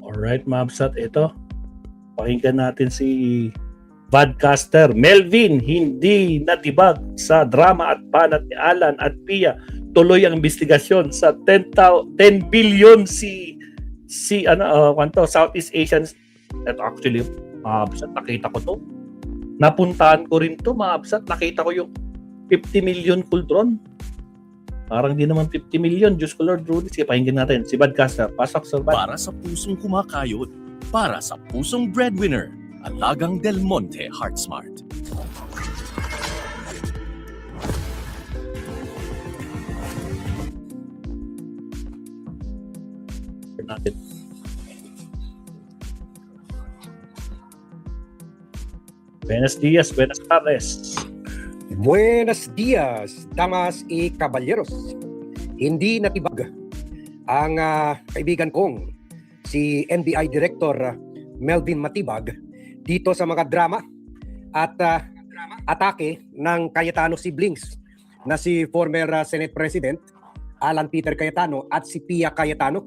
Alright, Mabsat, ito. Pakinggan natin si podcaster Melvin, hindi natibag sa drama at banat ni Alan at Pia. Tuloy ang investigasyon sa 10 billion Southeast Asian. Ito actually, Mabsat, nakita ko to. Napuntahan ko rin to, Mabsat. Nakita ko yung 50 million kuldron. Parang di naman 50 million. Diyos ko Lord Rudy. Sige, pakinggan natin. Si podcaster, pasok sa Para sa pusong kumakayod, para sa pusong breadwinner, Alagang Del Monte Heart Smart. natin. Buenos dias, buenas tardes. Buenos dias, damas y caballeros. Hindi natibag ang kaibigan kong si NBI Director Melvin Matibag dito sa mga drama at atake ng Cayetano siblings na si former Senate President Alan Peter Cayetano at si Pia Cayetano.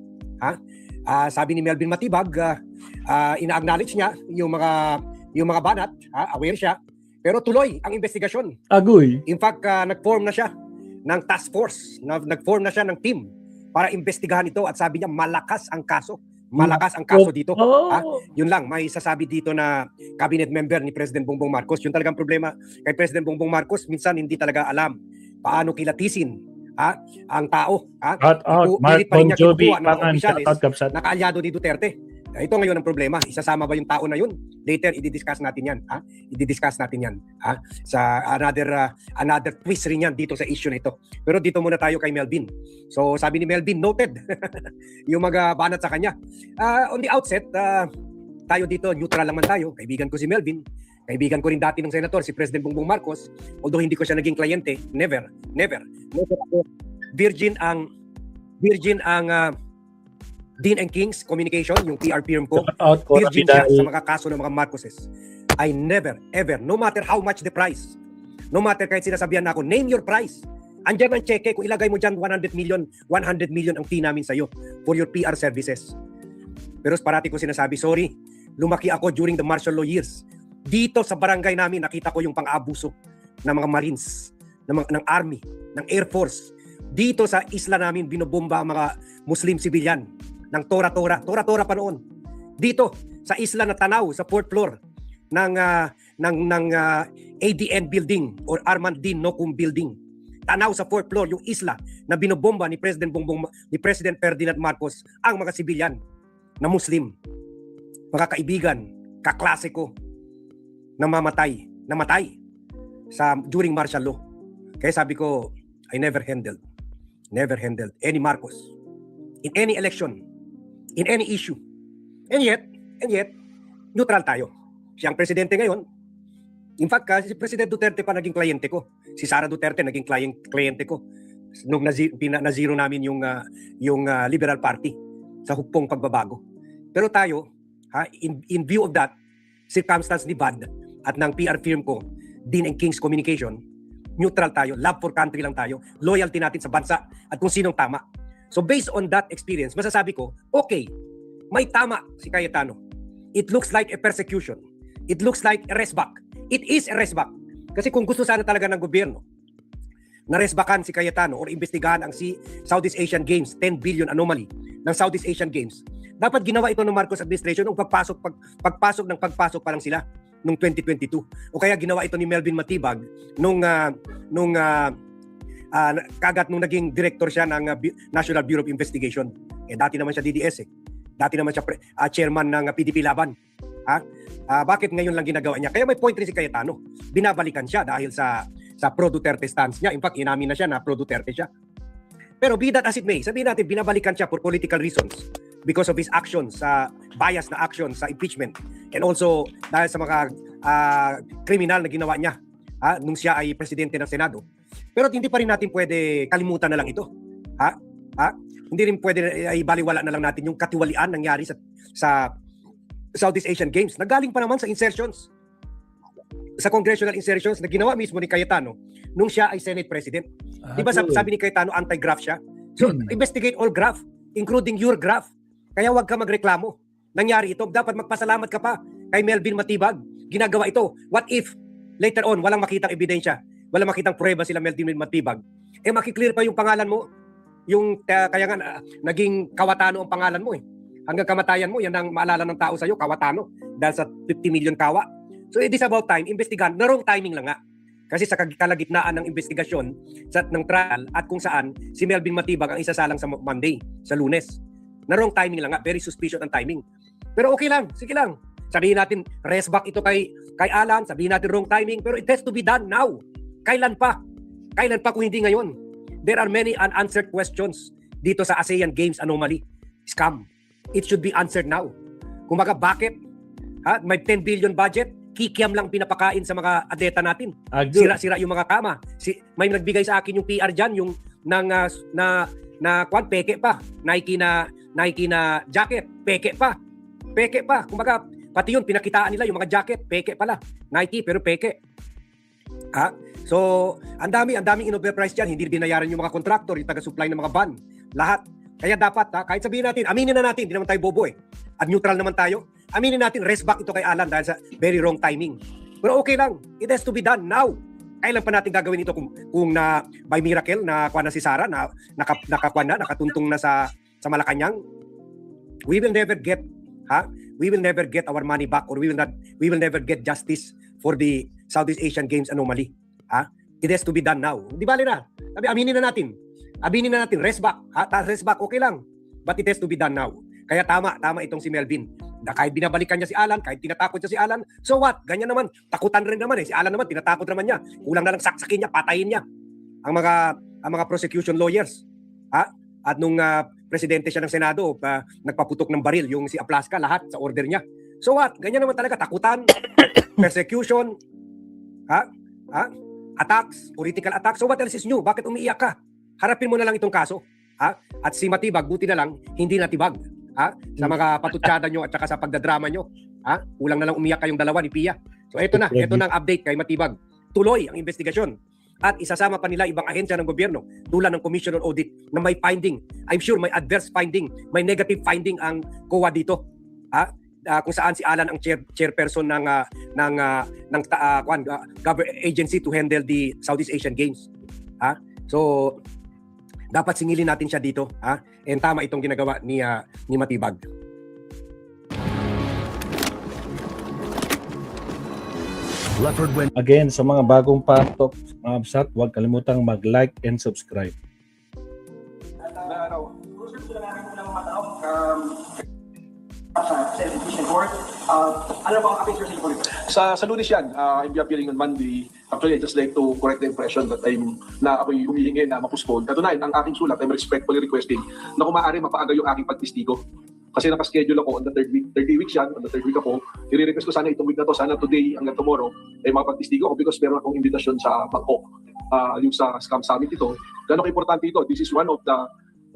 Sabi ni Melvin Matibag, ina-acknowledge niya yung mga banat, aware siya, pero tuloy ang investigasyon. Agoy. In fact, nag-form na siya ng task force, nag-form na siya ng team para imbestigahan ito at sabi niya malakas ang kaso. Malakas ang kaso dito. Yun lang, may sasabi dito na cabinet member ni President Bongbong Marcos. Yun talagang problema kay President Bongbong Marcos, minsan hindi talaga alam paano kilatisin ang tao. Mark Bon Jovi, na kaalyado ni Duterte. Ito ngayon ang problema. Isasama ba yung tao na yun? Later, i-discuss natin yan. I-discuss natin yan. Sa another twist rin yan dito sa issue na ito. Pero dito muna tayo kay Melvin. So, sabi ni Melvin, noted. Yung mga banat sa kanya. On the outset, tayo dito, neutral lang man tayo. Kaibigan ko si Melvin. Kaibigan ko rin dati ng senator, si President Bongbong Marcos. Although hindi ko siya naging kliyente, never. Virgin ang Dean and King's Communication, yung PR firm ko, virgin siya sa mga kaso ng mga Marcoses. I never, ever, no matter how much the price, no matter kahit sinasabihan na ako, name your price. Andyan ang cheque, kung ilagay mo dyan 100 million ang fee namin sa'yo for your PR services. Pero parati ko sinasabi, sorry, lumaki ako during the martial law years. Dito sa barangay namin, nakita ko yung pang-abuso ng mga Marines, ng Army, ng Air Force. Dito sa isla namin, binobomba ang mga Muslim civilian ng Tora-Tora pa noon. Dito sa isla na Tanaw, sa 4th floor ng ADN building or Armandin Nokum building. Tanaw sa 4th floor, yung isla na binobomba ni President Ferdinand Marcos ang mga sibilyan na Muslim. Mga kaibigan, kaklase ko na namatay during martial law. Kaya sabi ko, I never handled any Marcos in any election, in any issue. And yet, neutral tayo. Siyang presidente ngayon. In fact, si President Duterte pa naging kliyente ko. Si Sara Duterte naging kliyente ko. Nung na-zero namin yung Liberal Party sa hukpong pagbabago. Pero tayo, in view of that, circumstance ni Bad at ng PR firm ko, Dean and King's Communication, neutral tayo, love for country lang tayo, loyalty natin sa bansa at kung sinong tama. So based on that experience, masasabi ko, okay, may tama si Cayetano. It looks like a persecution. It looks like a resback. It is a resback. Kasi kung gusto sana talaga ng gobyerno na resbackan si Cayetano or imbestigahan ang Southeast Asian Games, 10 billion anomaly ng Southeast Asian Games, dapat ginawa ito ng Marcos administration nung pagpasok pa lang sila nung 2022. O kaya ginawa ito ni Melvin Matibag nung kagat nung naging director siya ng National Bureau of Investigation. Dati naman siya DDS Dati naman siya chairman ng PDP Laban. Bakit ngayon lang ginagawa niya? Kaya may point rin si Cayetano. Binabalikan siya dahil sa pro-Duterte stance niya. In fact, inamin na siya na pro-Duterte siya. Pero be that as it may, sabihin natin binabalikan siya for political reasons because of his actions, bias na actions sa impeachment. And also dahil sa mga kriminal na ginawa niya nung siya ay presidente ng Senado. Pero hindi pa rin natin pwede kalimutan na lang ito. Hindi rin pwede ay baliwala na lang natin yung katiwalian nangyari sa Southeast Asian Games. Nagaling pa naman sa insertions. Sa congressional insertions na ginawa mismo ni Cayetano nung siya ay Senate President. Di ba sabi ni Cayetano, anti-graft siya? So, investigate all graft, including your graft. Kaya huwag ka magreklamo nangyari ito. Dapat magpasalamat ka pa kay Melvin Matibag. Ginagawa ito. What if later on walang makitang ebidensya, walang makitang prueba sila Melvin Matibag? Makiklear pa yung pangalan mo. Kaya nga naging Kawatano ang pangalan mo eh. Hanggang kamatayan mo, yan ang maalala ng tao sa'yo, Kawatano. Dahil sa 50 million kawa. So it is about time, investigahan. Na wrong timing lang nga. Kasi sa kalagitnaan ng investigasyon ng trial at kung saan si Melvin Matibag ang isasalang sa Monday, sa Lunes. Na wrong timing lang nga. Very suspicious ang timing. Pero okay lang, sige lang. Sabihin natin, rest back ito kay Alan. Sabihin natin wrong timing. Pero it has to be done now. Kailan pa? Kailan pa kung hindi ngayon? There are many unanswered questions dito sa ASEAN Games anomaly. Scam. It should be answered now. Kumaga, bakit? May 10 billion budget, kikiam lang pinapakain sa mga atleta natin. Sira-sira yung mga kama. May nagbigay sa akin yung PR dyan, yung peke pa. Nike na jacket, peke pa. Kumaga, pati yun, pinakitaan nila yung mga jacket, peke pala. Nike, pero peke. So, ang daming in-overprice dyan. Hindi binayaran yung mga contractor, yung taga-supply ng mga van. Lahat. Kaya dapat, kahit sabihin natin, aminin na natin, hindi naman tayo bobo eh. At neutral naman tayo. Aminin natin, rest back ito kay Alan dahil sa very wrong timing. Pero okay lang, it has to be done now. Kailan pa natin gagawin ito kung na by miracle na kuha na si Sara, na nakatuntong na sa Malacanang? We will never get our money back, or we will never get justice for the Southeast Asian Games anomaly. It has to be done now. Di bali na. Aminin na natin, rest back. Rest back, okay lang. But it has to be done now. Kaya tama itong si Melvin. Kahit binabalikan niya si Alan, kahit tinatakot niya si Alan, so what? Ganyan naman, takutan rin naman eh. Si Alan naman, tinatakot naman niya. Kulang na lang saksakin niya, patayin niya. Ang mga prosecution lawyers. At nung presidente siya ng Senado, nagpaputok ng baril, yung si Aplaska, lahat sa order niya. So what? Ganyan naman talaga, takutan, persecution, attacks, political attacks. So what else is new? Bakit umiiyak ka? Harapin mo na lang itong kaso. At si Matibag, buti na lang, hindi natibag. Sa mga patutsada nyo at saka sa pagdadrama nyo. Kulang na lang umiyak kayong dalawa ni Pia. So ito na ang update kay Matibag. Tuloy ang investigasyon. At isasama pa nila ibang ahensya ng gobyerno tulad ng Commission on Audit na may finding. I'm sure may adverse finding, may negative finding ang COA dito. Kung saan si Alan ang chairperson ng government agency to handle the Southeast Asian Games. So dapat singilin natin siya dito, and tama itong ginagawa ni Matibag. Again, sa mga bagong patok, mga absat, huwag kalimutang mag-like and subscribe. Sa Lunes yan, I'll be appearing on Monday. Actually, I just like to correct the impression that ako'y humihingi na ma-postpone. Katunayan, ang aking sulat, I'm respectfully requesting na kung maaari mapaaga yung aking pagtistigo. Kasi nakaschedule ako on the third week. 30 weeks yan, on the third week ako. I-request ko sana itong week na to, sana today hanggang tomorrow, ay makapagtistigo ako because meron akong invitation sa Bangkok. Yung sa Scam Summit ito. Gano'ng importante ito. This is one of the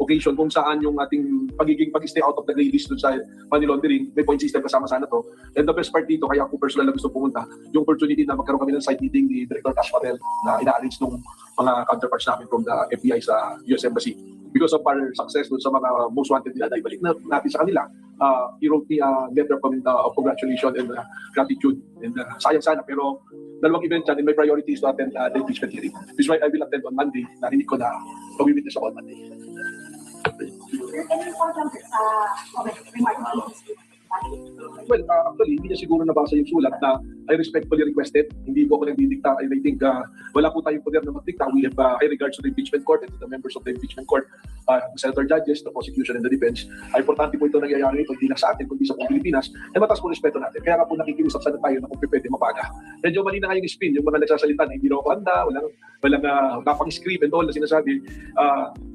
occasion kung saan yung ating pag-stay out of the gray list dun sa money laundering, may point system kasama sana to. And the best part dito, kaya ako personal na gusto pumunta, yung opportunity na magkaroon kami ng side meeting ni Director Tash Patel na ina-arrange nung mga counterparts namin from the FBI sa US Embassy. Because of our success dun sa mga most wanted nila, ibalik na natin sa kanila. He wrote me a letter of congratulations and gratitude. And sayang sana, pero dalawang event yan, and my priority is to attend the impeachment hearing. This is why I will attend on Monday. Narinig ko na pag-witness ako on Monday. Well, actually, hindi niya siguro nabasa yung sulat na I respectfully requested. Hindi po ako nagdidikta. I think wala po tayong poder na magdikta. We have high regards to the impeachment court and to the members of the impeachment court, the senator judges, the prosecution and the defense. Importante po ito nangyayari ito, hindi lang sa atin, kundi sa buong Pilipinas. Ay mataas po respeto natin. Kaya nga po nakikiusap sana tayo na kung pwede mapaga. Medyo mali na nga yung spin, yung mga nagsasalita na hindi na ako handa, walang napang-script and all na sinasabi.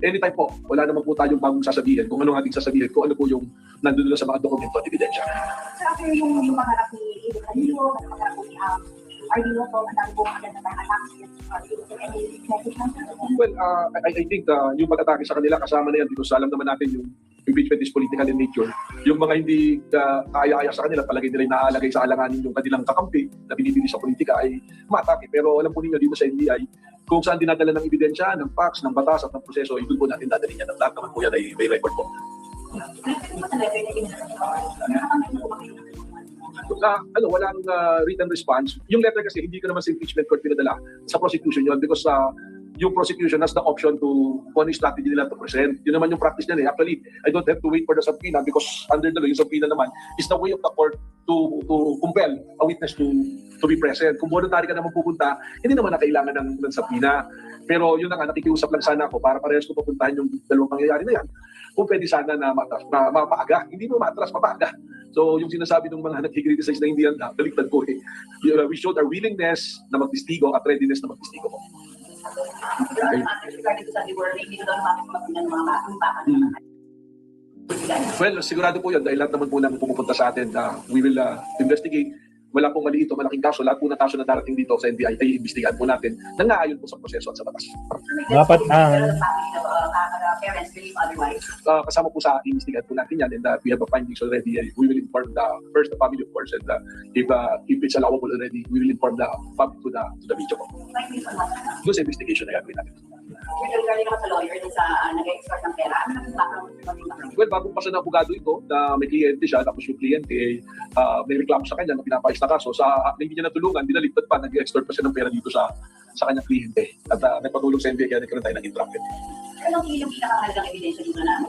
Anytime po, wala naman po tayong bagong sasabihin. Kung anong ating sasabihin, kung ano po yung nandun na sa mga dokumento at ebidensya. So after yung maharap ni Ido Calillo, maharap ni RDO po, ang dami pong agad na attacks against any message lang? Well, I think yung pag-atake sa kanila kasama na yan because alam naman natin yung impeachment is political in nature. Yung mga hindi kaya-aya sa kanila, palagi nila naaalagay sa alanganin yung kanilang kakampi na binibili sa politika ay matake. Pero alam po ninyo dito sa NBI, kung saan dinadala ng ebidensya, ng facts, ng batas at ng proseso, doon po natin dadalhin yan. Ang lahat naman po yan ay may record po. Walang written response. Yung letter kasi hindi ko naman sa impeachment court pinadala sa prosecution yun because yung prosecution has the option to kung ano yung strategy nila to present. Yun naman yung practice nila. Actually, I don't have to wait for the subpoena because under the law, yung subpoena naman is the way of the court to compel a witness to be present. Kung voluntary ka naman pupunta, hindi naman na kailangan ng subpoena. Pero yun na nga, nakikiusap lang sana ako para parehas ko papuntahan yung dalawang pangyayari na yan. Kung pwede sana na mapaaga. Hindi mo matras, mapaaga. So yung sinasabi ng mga nag-criticize na hindi yan, baliktad ko eh. We showed our willingness na magtistigo at readiness na magtistigo ko. Well, sigurado po yun dahil lahat naman po namin pumupunta sa atin na we will investigate. Wala pong maliit o malaking kaso. Lahat po ng kaso na darating dito sa NBI ay iimbestigahan po natin nang naayon po sa proseso at sa batas. Dapat Kasama po sa iimbestigahan po natin yan and we have a findings already. We will inform first the family of course and if it's allowable already, we will inform the public to the video po. Doon sa investigation na gagawin natin. Well, bagong pasa ng abogado ito na may kliyente siya, tapos yung kliyente may reklamo sa kanya na pinapayos na kaso. Hindi niya natulungan, dinaliktad pa, nag-extort pa siya ng pera dito sa kanyang kliyente. At nagpatulong sa NBI kaya nagkaroon tayo ng entrapment. Anong yung pinakamahalagang ebidensya dito na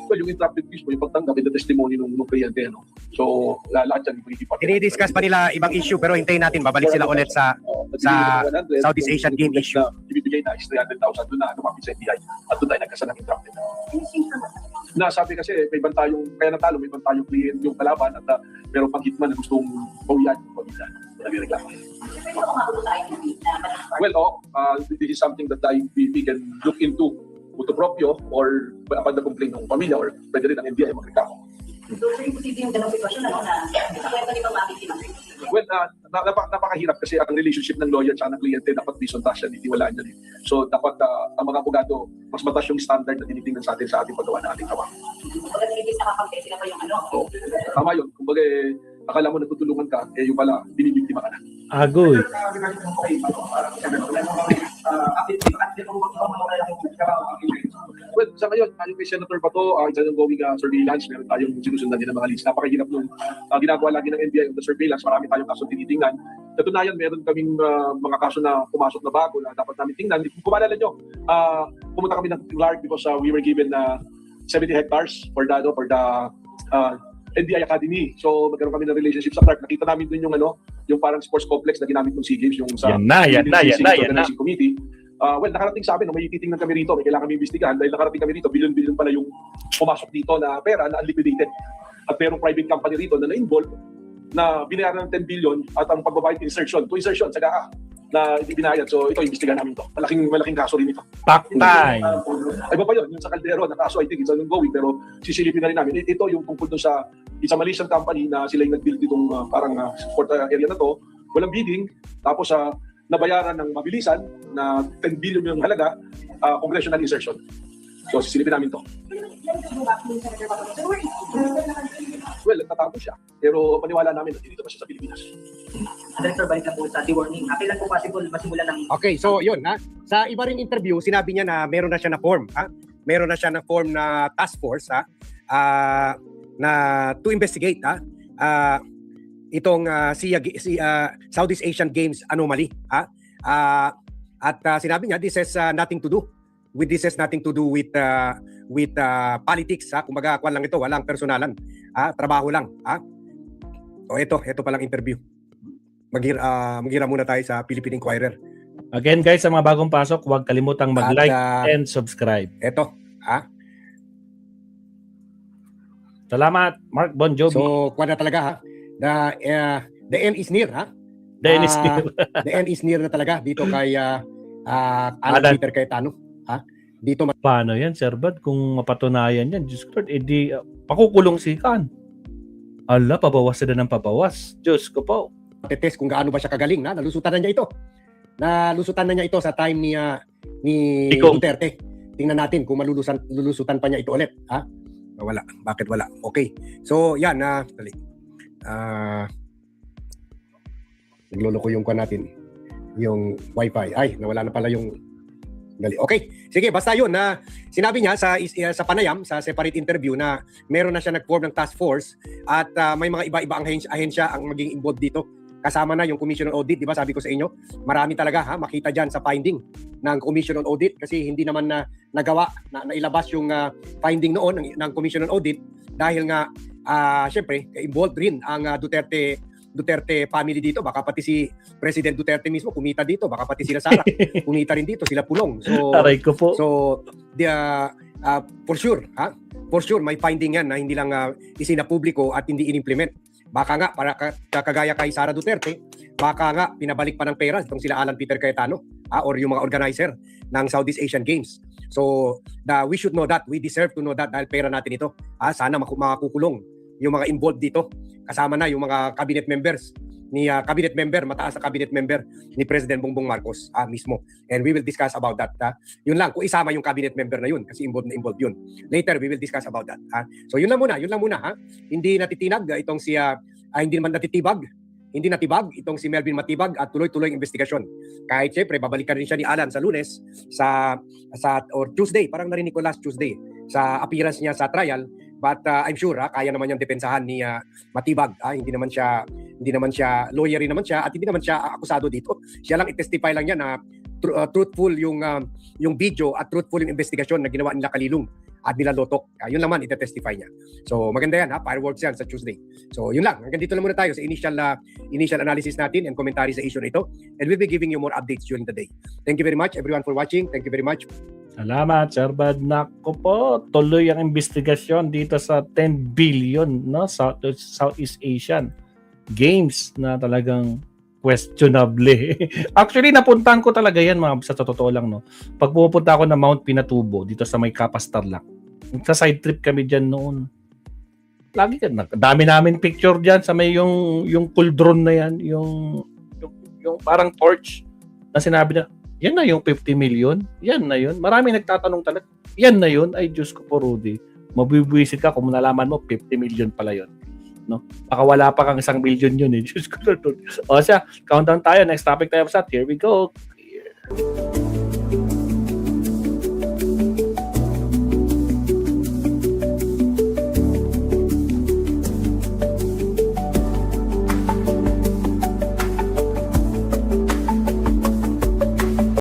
Well, yung entrapment mismo, yung pagtanggap, yung testimony ng kliyente. No? So, lahat yan, Dinidiscuss pa nila ibang issue pero hintayin natin, babalik sila ulit sa Southeast Asian Game issue. Ibibigay na is 300,000 doon na lumapit sa NBI at doon tayo nagkasa ng entrapment. Nasabi kasi may bantayong, kaya natalo, may bantayong kliyente yung kalaban at meron pang hitman na gustong bawian yung pamilya. Nagreklamo. Well, this is something that we can look into mutuo proprio or upon the complaint ng pamilya or pwede rin ang NBI magreklamo. So, posible yung ganong sitwasyon na sa kwento ni Pamangkin. Well, napakahirap kasi ang relationship ng lawyer at ng kliyente dapat based on trust yan, hindi wala yan. So, dapat ang mga abogado, mas mataas yung standard na tinitingnan sa ating paggawa ng ating trabaho. Kumbaga, nilibis nakakampi sila pa yung ano. So, tama yun. Kumbaga, akala mo natutulungan ka, yung pala, binibiktima ka na. Agoy. Well, sa ngayon, yung kay Senator Bato, isa ng going surveillance, meron tayong sinusundan din ng mga list. Napakahirap nung ginagawa lagi ng NBI on the surveillance, marami tayong kaso tinitingnan. Katunayan, meron kaming mga kaso na pumasok na bago na dapat namin tingnan. Kung maalala nyo, pumunta kami ng Clark because we were given 70 hectares for the NBI Academy. So magkaroon kami ng relationship sa Clark. Nakita namin dun yung parang sports complex na ginamit ng SEA Games, yung sa Yan na. organizing committee. Well, nakarating sa amin, may titingnan kami rito, may kailangan kami imbestigahan dahil nakarating kami rito, billion-billion pala yung pumasok dito na pera na unliquidated. At merong private company rito na na-involve na binayaran ng 10 billion at ang pagbabayad insertion saka na hindi binayad. So ito, imbestigahan namin to. Malaking kaso rin ito. Paktay. Iba pa yun, yung sa Caldero na kaso, I think it's ongoing, pero sisilipin na rin namin. Ito yung tungkol doon sa isang Malaysian company na sila yung nag-build itong parang sport area na to. Walang bidding, tapos nabayaran ng mabilisan na 10 billion yung halaga, congressional insertion. So sisilipin namin to. Well, nagtatago siya. Pero paniwala namin na dito pa siya sa Pilipinas. Director, balik na po sa warning. Kailan po possible masimulan ng... Okay, so yun ha. Sa iba ring interview, sinabi niya na meron na siya na form. Ha? Meron na siya na form na task force ha? Na to investigate ha? Itong Southeast Asian Games anomaly. Ha? At sinabi niya, this has nothing to do. This has nothing to do with politics. Ha? Kumbaga, kwan lang ito, walang personalan. Ha? Trabaho lang. Ha? O ito palang interview. Maghira muna tayo sa Philippine Inquirer. Again guys, sa mga bagong pasok, huwag kalimutang mag-like and subscribe. Ito, ha? Salamat, Mark Bon Jovi. So, kuha na talaga, ha? The end is near, ha? Dennis The end is near na talaga dito kay Alan Peter Cayetano, ha? Dito Paano yan, Sir Bad? Kung mapatunayan yan, Diyos ko, edi pakukulong si Khan. Ala, pabawas sila ng pabawas. Diyos ko po. matetest kung gaano ba siya kagaling, na nalusutan na niya ito. Nalusutan na niya ito sa time ni Duterte. Tingnan natin kung lulusutan pa niya ito ulit, ha? Wala. Bakit wala? Okay. So, yan na dali. Nagloloko yung kuha natin. Yung wifi. Ay, nawala na pala yung Okay. Sige, basta yun na sinabi niya sa panayam, sa separate interview na meron na siya nag-form ng task force at may mga iba-iba ang ahensya ang maging involved dito. Kasama na yung Commission on Audit, di ba? Sabi ko sa inyo, marami talaga makita diyan sa finding ng Commission on Audit kasi hindi naman na nagawa na nailabas yung finding noon ng Commission on Audit dahil nga syempre involved rin ang Duterte family dito, baka pati si President Duterte mismo kumita dito, baka pati sila Sara kumita rin dito, sila Pulong. So Aray ko po. for sure may finding yan na hindi lang isinapubliko at hindi inimplement. Baka nga para kagaya kay Sara Duterte, baka nga pinabalik pa ng pera itong sila Alan Peter Cayetano or yung mga organizer ng Southeast Asian Games. So we should know that, we deserve to know that dahil pera natin ito. Sana makakukulong yung mga involved dito. Kasama na yung mga cabinet members mataas na cabinet member ni President Bongbong Marcos mismo. And we will discuss about that. Yun lang, kung isama yung cabinet member na yun, kasi involved yun. Later, we will discuss about that. So yun lang muna. Hindi natitinag itong hindi natibag itong si Melvin Matibag at tuloy-tuloy ang investigasyon. Kahit syempre, babalikan rin siya ni Alan sa Lunes, or Tuesday, parang narinig ko last Tuesday, sa appearance niya sa trial. But I'm sure kaya naman niyang depensahan ni Matibag. Hindi naman siya lawyer rin naman siya at hindi naman siya akusado dito. Siya lang i-testify lang niya na truthful yung video at truthful yung investigasyon na ginawa nila Kalilong at nila Lotok. Yun lang man ite-testify niya. So maganda yan fireworks yan sa Tuesday. So yun lang. Hanggang dito lang muna tayo sa initial analysis natin and commentary sa issue na ito. And we'll be giving you more updates during the day. Thank you very much everyone for watching. Thank you very much. Salamat, Sir Bad. Nako po, tuloy ang investigasyon dito sa 10 billion Southeast Asian Games na talagang questionable. Actually, napuntahan ko talaga yan sa totoo lang. No? Pag pupunta ako na Mount Pinatubo dito sa may Kapas Tarlac, sa side trip kami dyan noon. Lagi dami namin picture dyan sa may yung cauldron na yan, yung parang torch na sinabi na, yan na yung 50 million. Yan na yun. Marami nagtatanong talaga. Yan na yun. Ay, Diyos ko po, Rudy. Mabibwisit ka kung nalaman mo, 50 million pala yun. No? Baka wala pa kang 1 billion yun. Diyos ko. O siya, countdown tayo. Next topic tayo sa. Here we go. Here.